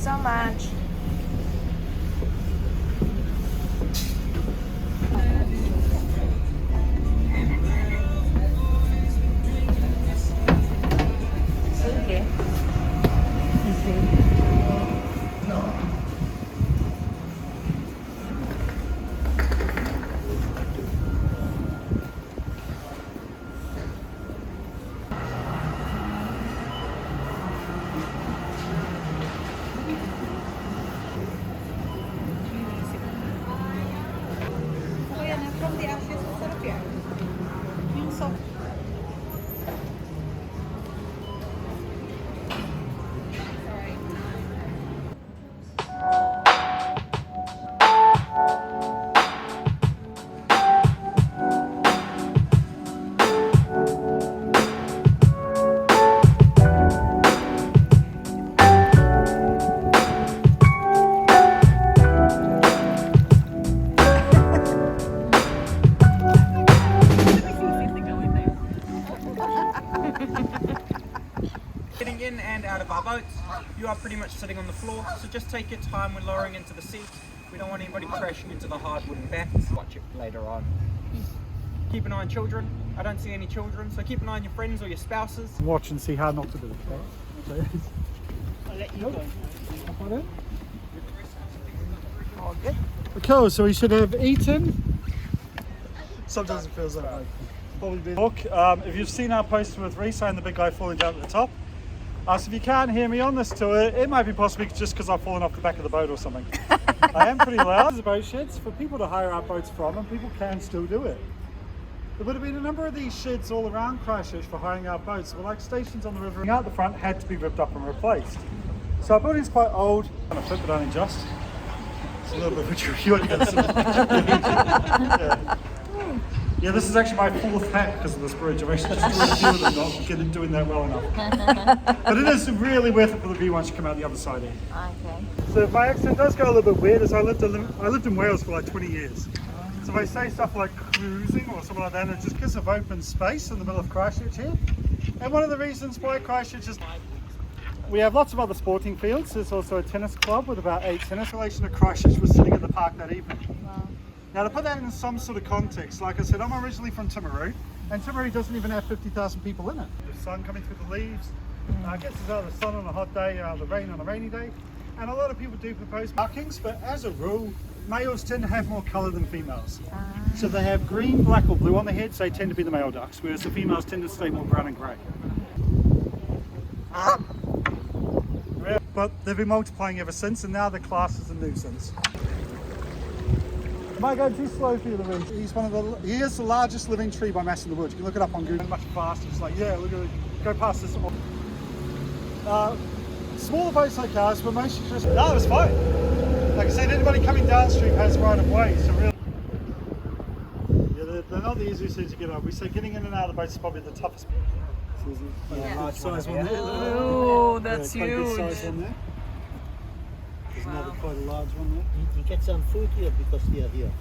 so much. Okay. From the ashes instead of here. Yung soft. Getting in and out of our boats, you are pretty much sitting on the floor, so just take your time when lowering into the seat. We don't want anybody crashing into the hard wooden backs. Watch it later on. Keep an eye on children. I don't see any children, so keep an eye on your friends or your spouses. Watch and see how not to do it. Okay? I'll let you go. Okay, so we should have eaten. Sometimes it feels that way. Probably look, if you've seen our post with Reese and the big guy falling down at the top, so if you can't hear me on this tour, it might be possibly just because I've fallen off the back of the boat or something. I am pretty loud. There's boat sheds for people to hire our boats from, and people can still do it. There would have been a number of these sheds all around Christchurch for hiring out boats, but like stations on the river out the front had to be ripped up and replaced. So our building's quite old. I'm going to flip it only just. It's a little bit of a tricky one. Yeah, this is actually my fourth hat because of this bridge. I've actually just doing a few of them, not doing that well enough. But it is really worth it for the view once you come out the other side here. Okay. So if my accent does go a little bit weird, as I lived in Wales for like 20 years. So if I say stuff like cruising or something like that, it's just because of open space in the middle of Christchurch here. And one of the reasons why Christchurch is... We have lots of other sporting fields. There's also a tennis club with about 8 tennis. In relation to Christchurch was sitting at the park that evening. Wow. Now to put that in some sort of context, like I said, I'm originally from Timaru, and Timaru doesn't even have 50,000 people in it. The sun coming through the leaves, gets us out of the sun on a hot day, out of the rain on a rainy day, and a lot of people do propose markings, but as a rule, males tend to have more colour than females. So they have green, black or blue on their heads, they tend to be the male ducks, whereas the females tend to stay more brown and grey. But they've been multiplying ever since, and now they're classed as a nuisance. Am I going too slow for you, Louise? He is the largest living tree by mass in the woods. You can look it up on Google. Much faster. It's like, yeah, look at it. Go past this. Smaller boats like ours, but mostly just... No, it was fine. Like I said, anybody coming downstream has right of way. So really, yeah, they're not the easiest thing to get on. We say getting in and out of the boats is probably the toughest. Yeah. Size one there. Oh, that's quite a huge. good size one there. There's another quite a large one there. You get some food here because they are here.